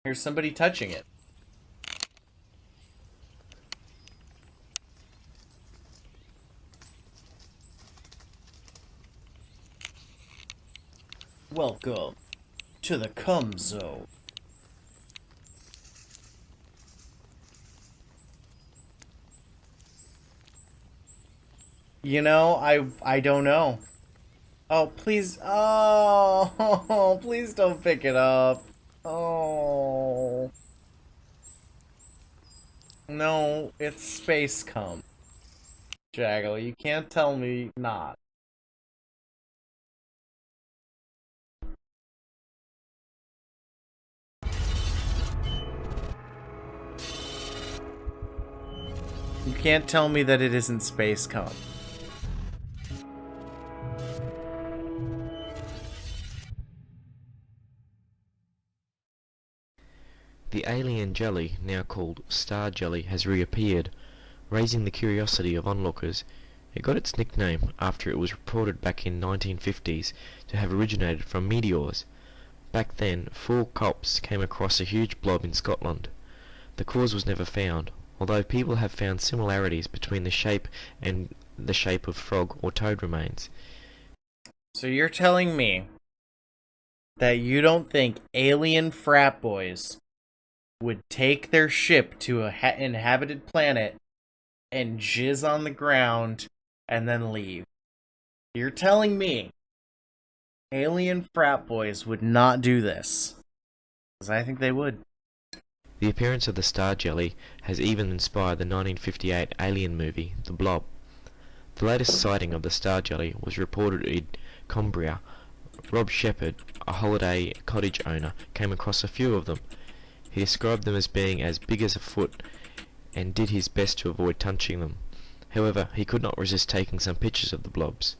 Here's somebody touching it. Welcome to the cum zone. You know, I don't know. Oh, please. Oh, please don't pick it up. Oh. No, it's space cum. Jaggle, you can't tell me not. You can't tell me that it isn't space cum. The alien jelly, now called StarJelly, has reappeared, raising the curiosity of onlookers. It got its nickname after it was reported back in 1950s to have originated from meteors. Back then, 4 cops came across a huge blob in Scotland. The cause was never found, although people have found similarities between the shape and the shape of frog or toad remains. So you're telling me that you don't think alien frat boys would take their ship to a inhabited planet and jizz on the ground and then leave? You're telling me alien frat boys would not do this? Because I think they would. The appearance of the StarJelly has even inspired the 1958 alien movie, The Blob. The latest sighting of the StarJelly was reported in Cumbria. Rob Shepherd, a holiday cottage owner, came across a few of them. He described them as being as big as a foot and did his best to avoid touching them. However, he could not resist taking some pictures of the blobs.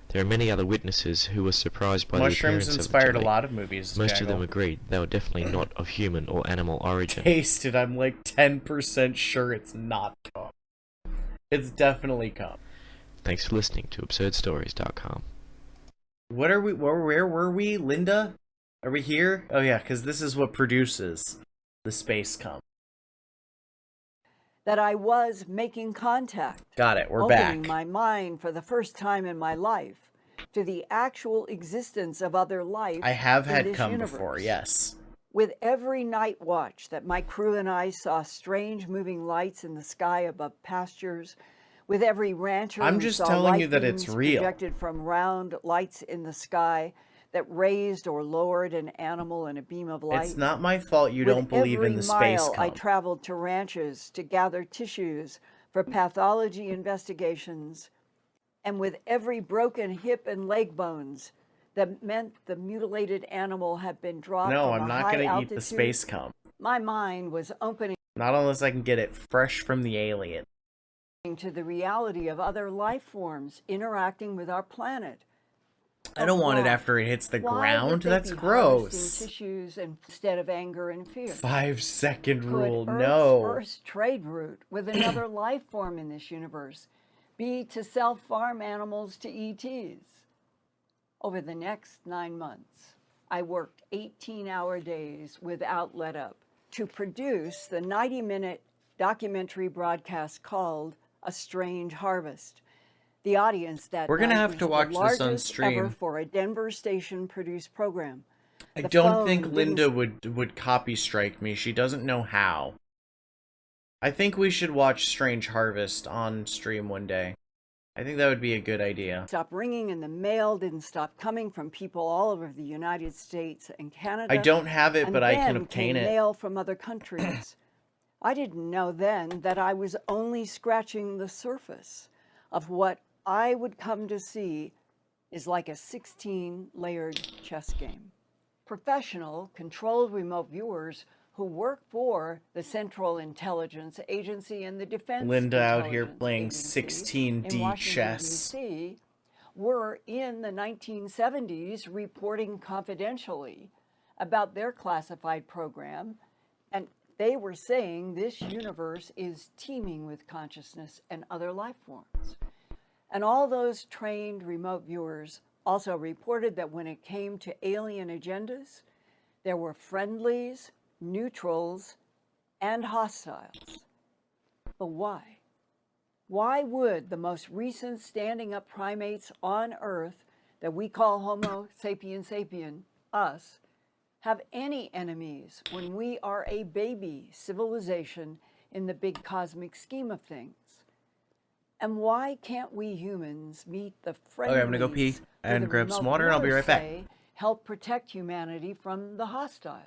There are many other witnesses who were surprised by the appearance Mushrooms of the inspired a jelly. lot of movies. Most of Jaggle. them agreed they were definitely not of human or animal origin. Tasted, I'm like 10% sure it's not cum. It's definitely cum. Thanks for listening to AbsurdStories.com. What are we? Where were we, Linda? Are we here? Oh yeah, because this is what produces the space cum. That I was making contact. Got it. We're opening back. my mind for the first time in my life to the actual existence of other life. I have in had this cum universe. before. Yes. With every night watch that my crew and I saw strange moving lights in the sky above pastures, with every rancher I'm who just saw telling light you that it's beams real. projected from round lights in the sky that raised or lowered an animal in a beam of light. It's not my fault you With don't believe in every the space mile I cum. traveled to ranches to gather tissues for pathology investigations, and with every broken hip and leg bones that meant the mutilated animal had been dropped No, from I'm a not high gonna eat altitude, the space cum. my mind was opening Not unless I can get it fresh from the alien. to the reality of other life forms interacting with our planet. I don't want it Why? after it hits the Why ground. would they That's be gross. harvesting tissues instead of anger and fear? 5-second rule. Could Earth's No. first trade route with another life form in this universe be to sell farm animals to ETs? Over the next 9 months, I worked 18-hour days without let up to produce the 90-minute documentary broadcast called A Strange Harvest. The audience that We're gonna night have was to watch the this on largest stream. ever for a Denver station-produced program. I The don't phone think didn't Linda would copy strike me. She doesn't know how. I think we should watch Strange Harvest on stream one day. I think that would be a good idea. stop ringing, and the mail didn't stop coming from people all over the United States and Canada. I don't have it, and but I can then obtain came it. mail from other countries. I didn't know then that I was only scratching the surface of what I would come to see is like a 16-layered chess game. Professional, controlled remote viewers who work for the Central Intelligence Agency and the Defense Linda out here Intelligence playing Agency 16D in Washington, chess. D.C., were in the 1970s reporting confidentially about their classified program, and they were saying this universe is teeming with consciousness and other life forms. And all those trained remote viewers also reported that when it came to alien agendas, there were friendlies neutrals, and hostiles. But why? Why would the most recent standing up primates on Earth that we call Homo sapiens sapien, us, have any enemies when we are a baby civilization in the big cosmic scheme of things? And why can't we humans meet the friendlies Okay, I'm gonna go pee and the grab some remote water, and I'll be rulers right back. say help protect humanity from the hostiles?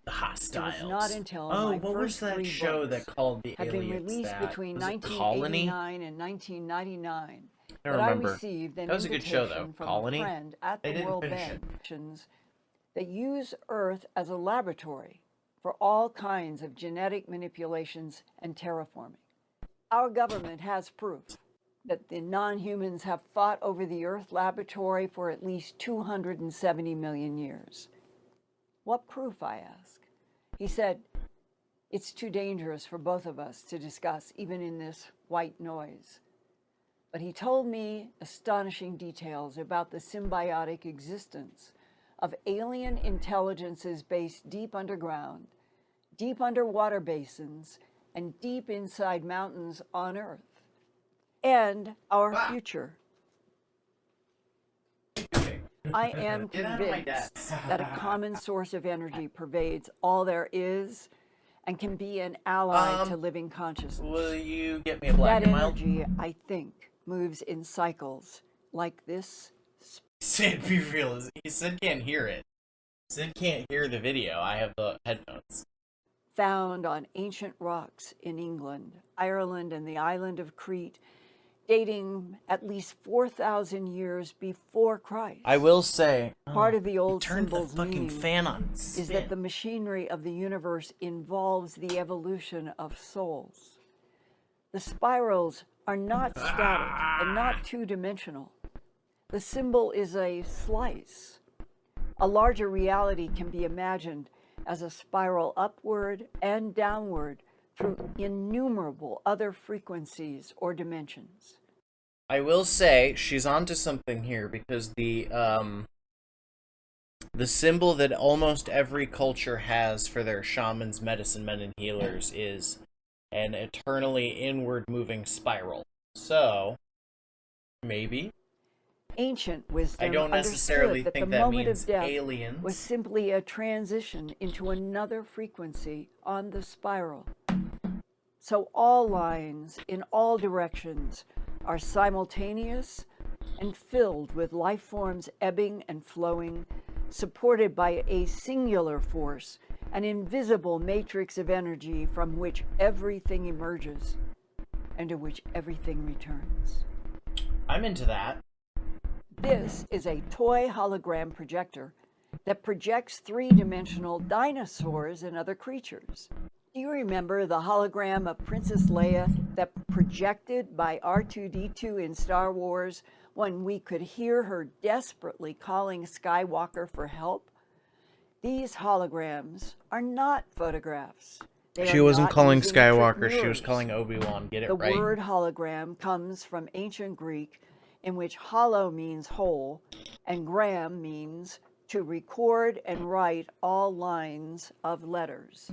The hostiles. It was not until oh, my what was first that 3 show books that called the had been aliens? released That between was it Colony? 1989 and 1999 I that remember. I received an That was a good show, though. invitation from Colony? a friend at They the didn't World finish Bank it. that use Earth as a laboratory for all kinds of genetic manipulations and terraforming. Our government has proof that the non-humans have fought over the Earth laboratory for at least 270 million years. What proof, I ask? He said, it's too dangerous for both of us to discuss, even in this white noise. But he told me astonishing details about the symbiotic existence of alien intelligences based deep underground, deep underwater basins, and deep inside mountains on Earth. And our future. I am convinced that a common source of energy pervades all there is and can be an ally to living consciousness. Will you get me a black That and mild? energy, I think, moves in cycles like this. Sid, be real. Sid can't hear it. Sid can't hear the video. I have the headphones. Found on ancient rocks in England, Ireland, and the island of Crete, dating at least 4,000 years before Christ. I will say, part of the old turn the symbol's fucking meaning fan on. is that the machinery of the universe involves the evolution of souls. The spirals are not static and not two-dimensional. The symbol is a slice. A larger reality can be imagined as a spiral upward and downward through innumerable other frequencies or dimensions. I will say she's onto something here, because the symbol that almost every culture has for their shamans, medicine men, and healers is an eternally inward moving spiral. So maybe Ancient wisdom I don't necessarily understood that think the that moment means of death aliens. was simply a transition into another frequency on the spiral. So all lines in all directions are simultaneous and filled with life forms ebbing and flowing, supported by a singular force, an invisible matrix of energy from which everything emerges and to which everything returns. I'm into that. This is a toy hologram projector that projects three-dimensional dinosaurs and other creatures. Do you remember the hologram of Princess Leia that projected by R2-D2 in Star Wars when we could hear her desperately calling Skywalker for help? These holograms are not photographs. She wasn't calling Skywalker, she was calling Obi-Wan. Get it right. The word hologram comes from ancient Greek, in which holo means whole, and gram means to record and write all lines of letters.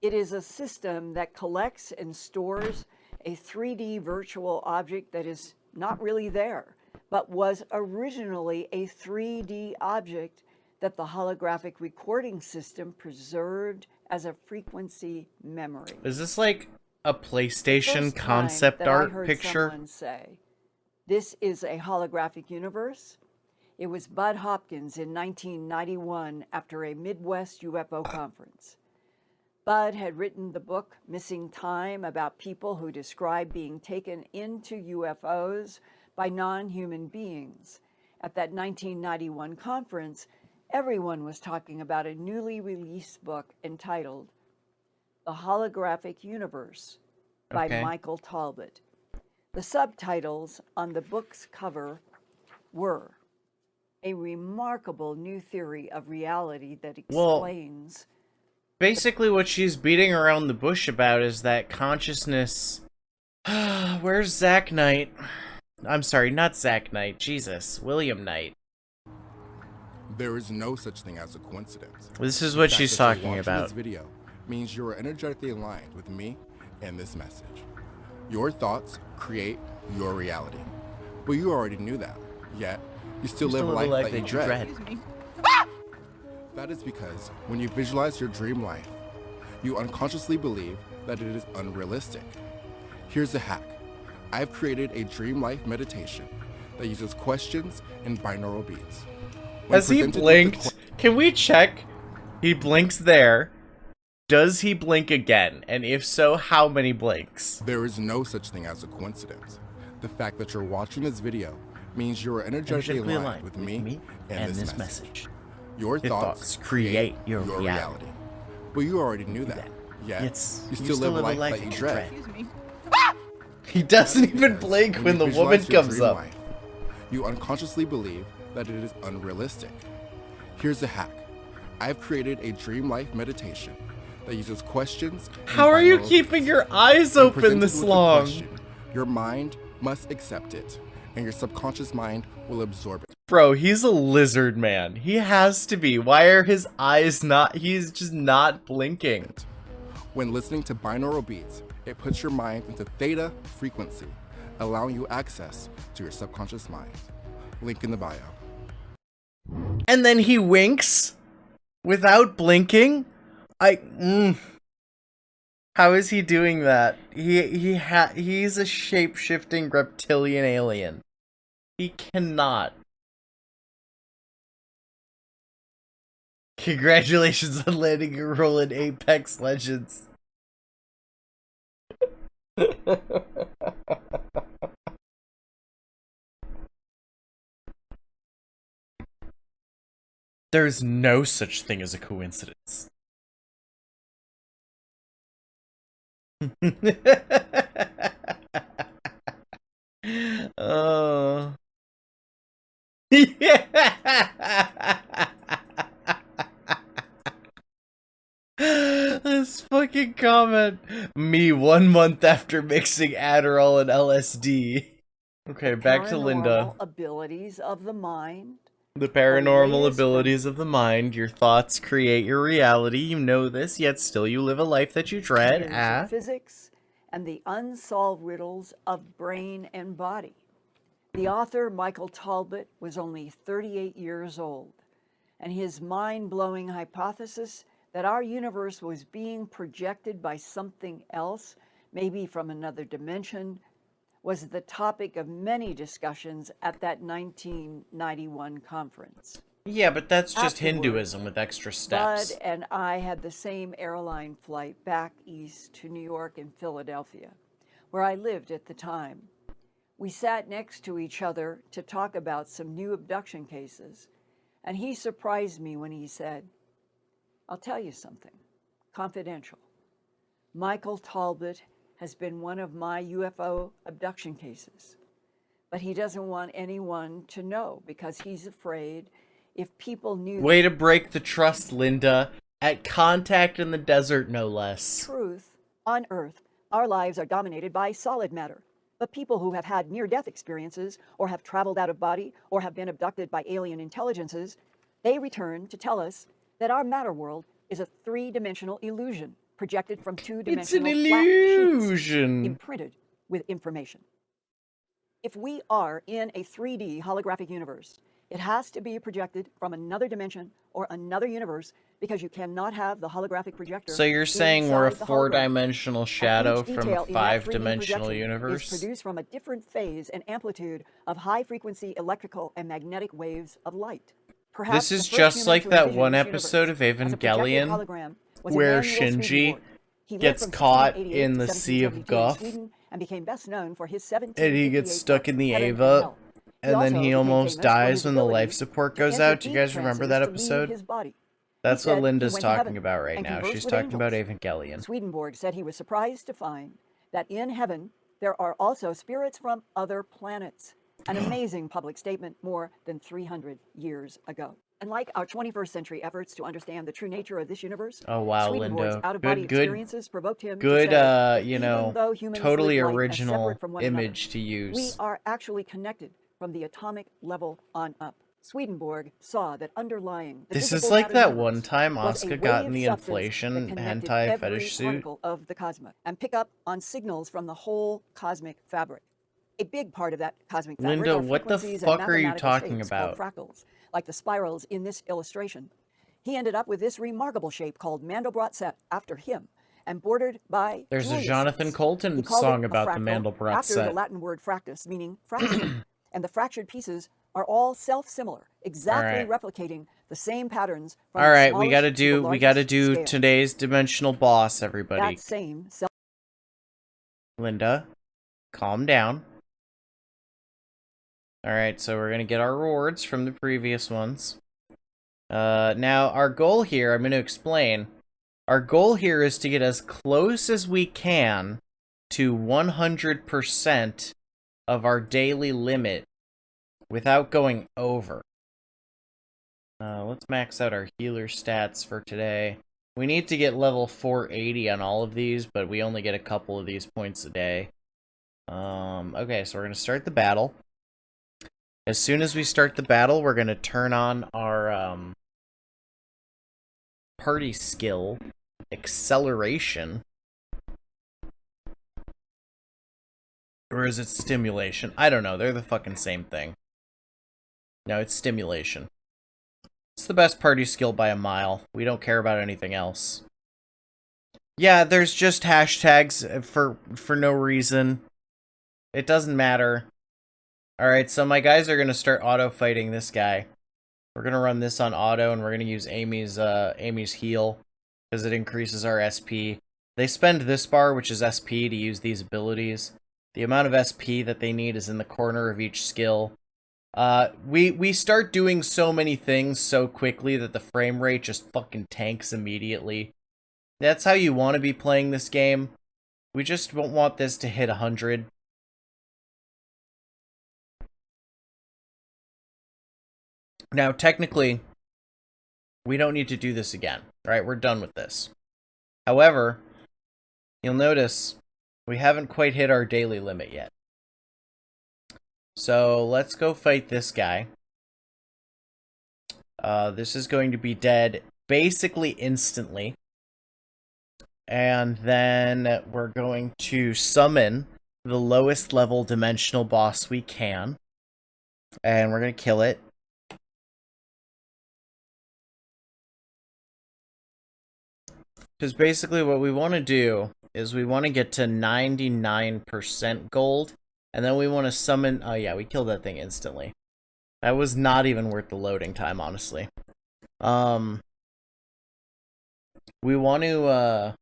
It is a system that collects and stores a 3D virtual object that is not really there, but was originally a 3D object that the holographic recording system preserved as a frequency memory. Is this like a PlayStation First concept time that art I heard picture? someone say, this is a holographic universe. It was Bud Hopkins in 1991 after a Midwest UFO conference. Bud had written the book Missing Time about people who describe being taken into UFOs by non-human beings. At that 1991 conference, everyone was talking about a newly released book entitled The Holographic Universe by Michael Talbot. The subtitles on the book's cover were a remarkable new theory of reality that explains... Basically what she's beating around the bush about is that consciousness... Where's Zack Knight? I'm sorry, not Zack Knight. Jesus. William Knight. There is no such thing as a coincidence. This is The what fact she's that you're talking watching about. This video means you are energetically aligned with me and this message. Your thoughts create your reality. But you already knew that. Yet, you still live a life that you dread. That is because when you visualize your dream life, you unconsciously believe that it is unrealistic. Here's a hack. I've created a dream life meditation that uses questions and binaural beats. When Has he presented with the blinked? Can we check? He blinks there. Does he blink again? And if so, how many blinks? There is no such thing as a coincidence. The fact that you're watching this video means you are energetically aligned with me and this message. Your thoughts create your reality. But you already knew that. Yet, you still live a life that you dread. He doesn't even blink when the woman visualize your comes dream up. life, you unconsciously believe that it is unrealistic. Here's a hack. I've created a dream life meditation that uses questions. and How are you binaural keeping beats. your eyes When open presented this with a long? question, your mind must accept it, and your subconscious mind will absorb it. Bro, he's a lizard man. He has to be. Why are his eyes not? He's just not blinking. When listening to binaural beats, it puts your mind into theta frequency, allowing you access to your subconscious mind. Link in the bio. And then he winks without blinking? How is he doing that? He's a shape-shifting reptilian alien. He cannot. Congratulations on landing a role in Apex Legends. There's no such thing as a coincidence. Oh. Yeah. This fucking comment. Me 1 month after mixing Adderall and LSD. Okay, back to Linda. Paranormal abilities of the mind. The paranormal latest abilities of the mind. Your thoughts create your reality. You know this, yet still you live a life that you dread. Theories of physics and the unsolved riddles of brain and body. The author, Michael Talbot, was only 38 years old, and his mind-blowing hypothesis that our universe was being projected by something else, maybe from another dimension, was the topic of many discussions at that 1991 conference. Yeah, but that's just Afterward, Hinduism with extra steps. Bud and I had the same airline flight back east to New York and Philadelphia, where I lived at the time. We sat next to each other to talk about some new abduction cases, and he surprised me when he said, "I'll tell you something, confidential. Michael Talbot has been one of my UFO abduction cases, but he doesn't want anyone to know because he's afraid if people knew Way to break the trust, Linda. At contact in the desert, no less. truth on Earth, our lives are dominated by solid matter. But people who have had near-death experiences or have traveled out of body or have been abducted by alien intelligences, they return to tell us that our matter world is a three-dimensional illusion projected from two-dimensional It's an flat sheets illusion. imprinted with information. If we are in a 3D holographic universe, it has to be projected from another dimension or another universe because you cannot have the holographic projector. So you're saying we're a inside the hologram. four-dimensional shadow Each from detail a in that 3D five-dimensional projection universe? is produced from a different phase and amplitude of high-frequency electrical and magnetic waves of light. Perhaps This the is first just human like to that envision one this episode of universe as a projected Evangelion hologram was where Emanuel Shinji Swedenborg. He lived gets from caught 1688 in to the Sea of 1772 in Guff, Sweden and became best known for his and he 1758 gets stuck book, in the Heaven and Ava, Hell. and then also he became almost famous for dies his when the life ability support to goes enter out. Do you deep guys remember that trances to leave episode? his body. That's He what said he Linda's went to talking heaven about right and now. conversed She's with talking about angels. Evangelion. Swedenborg said he was surprised to find that in heaven there are also spirits from other planets. An amazing public statement more than 300 years ago. And like our 21st century efforts to understand the true nature of this universe, Oh wow, Swedenborg's Linda. out-of-body Good, experiences provoked him good, to say, you even know, though humans totally live life as original separate from one image another, to we use. are actually connected from the atomic level on up. Swedenborg saw that underlying the This is visible like matter that universe one time was a Asuka got in wave the substance that inflation connected hentai every fetish suit. particle of the cosmos and pick up on signals from the whole cosmic fabric. A big part of that cosmic fabric Linda, are what the frequencies fuck and are you mathematical talking shapes called about? fractals, like the spirals in this illustration. He ended up with this remarkable shape called Mandelbrot set after him, and bordered by There's a Julius Jonathan sets. He Colton called song it a about the fractal Mandelbrot after the set. Latin word fractus, meaning fractured. And the fractured pieces are all self-similar, exactly Alright. replicating the same patterns from All the right, smallest we gotta to the largest do scale. today's dimensional boss, everybody. That same Linda, calm down. All right, so we're gonna get our rewards from the previous ones. Now our goal here, I'm gonna explain. Our goal here is to get as close as we can to 100% of our daily limit without going over. Let's max out our healer stats for today. We need to get level 480 on all of these, but we only get a couple of these points a day. Okay, so we're going to start the battle. As soon as we start the battle, we're going to turn on our party skill, acceleration. Or is it stimulation? I don't know, they're the fucking same thing. No, it's stimulation. It's the best party skill by a mile. We don't care about anything else. Yeah, there's just hashtags for no reason. It doesn't matter. Alright, so my guys are gonna start auto-fighting this guy. We're gonna run this on auto, and we're gonna use Amy's heal, because it increases our SP. They spend this bar, which is SP, to use these abilities. The amount of SP that they need is in the corner of each skill. We start doing so many things so quickly that the frame rate just fucking tanks immediately. That's how you want to be playing this game. We just won't want this to hit 100. Now, technically, we don't need to do this again, right? We're done with this. However, you'll notice we haven't quite hit our daily limit yet. So let's go fight this guy. This is going to be dead basically instantly. And then we're going to summon the lowest level dimensional boss we can. And we're going to kill it. Because basically what we want to do is we want to get to 99% gold. And then we want to summon... Oh yeah, we killed that thing instantly. That was not even worth the loading time, honestly. We want to...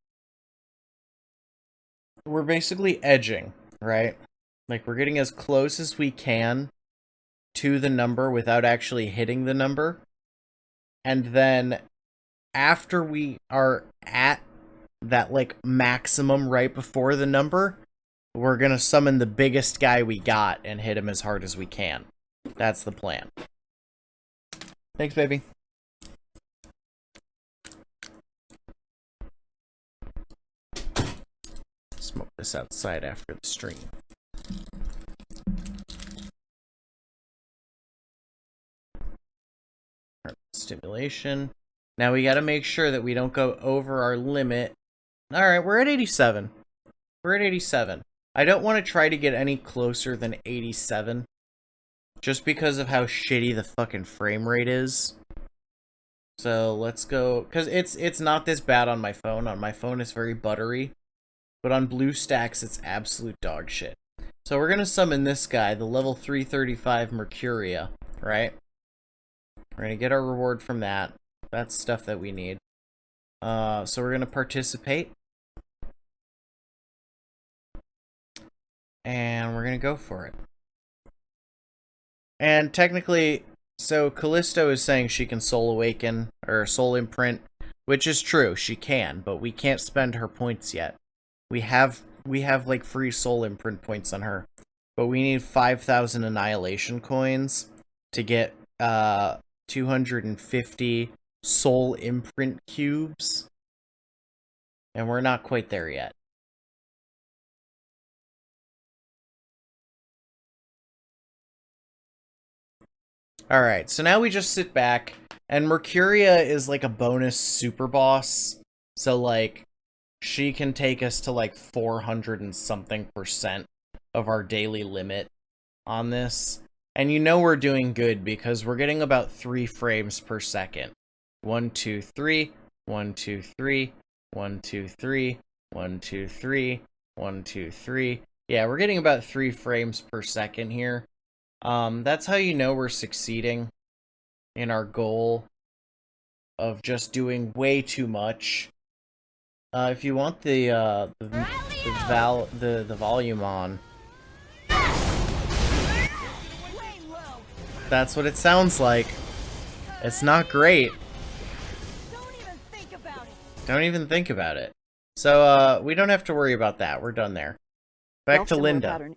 We're basically edging, right? Like, we're getting as close as we can to the number without actually hitting the number. And then, after we are at that, like, maximum right before the number, we're gonna summon the biggest guy we got and hit him as hard as we can. That's the plan. Thanks, baby. Smoke this outside after the stream. Stimulation. Now we gotta make sure that we don't go over our limit. Alright, we're at 87. We're at 87. I don't want to try to get any closer than 87. Just because of how shitty the fucking frame rate is. So let's go, because it's not this bad on my phone. On my phone it's very buttery. But on BlueStacks it's absolute dog shit. So we're gonna summon this guy, the level 335 Mercuria, right? We're gonna get our reward from that. That's stuff that we need. So we're gonna participate. And we're gonna go for it. And technically, so Callisto is saying she can soul awaken, or soul imprint, which is true, she can, but we can't spend her points yet. We have like free soul imprint points on her, but we need 5,000 annihilation coins to get 250 soul imprint cubes, and we're not quite there yet. Alright, so now we just sit back, and Mercuria is like a bonus super boss. So, like, she can take us to like 400 and something % of our daily limit on this. And you know we're doing good because we're getting about 3 frames per second. 1, 2, 3, 1, 2, 3, 1, 2, 3, 1, 2, 3, 1, 2, 3. Yeah, we're getting about 3 frames per second here. That's how you know we're succeeding in our goal of just doing way too much. If you want the volume on, that's what it sounds like. It's not great. Don't even think about it. So, we don't have to worry about that. We're done there. Back to Linda.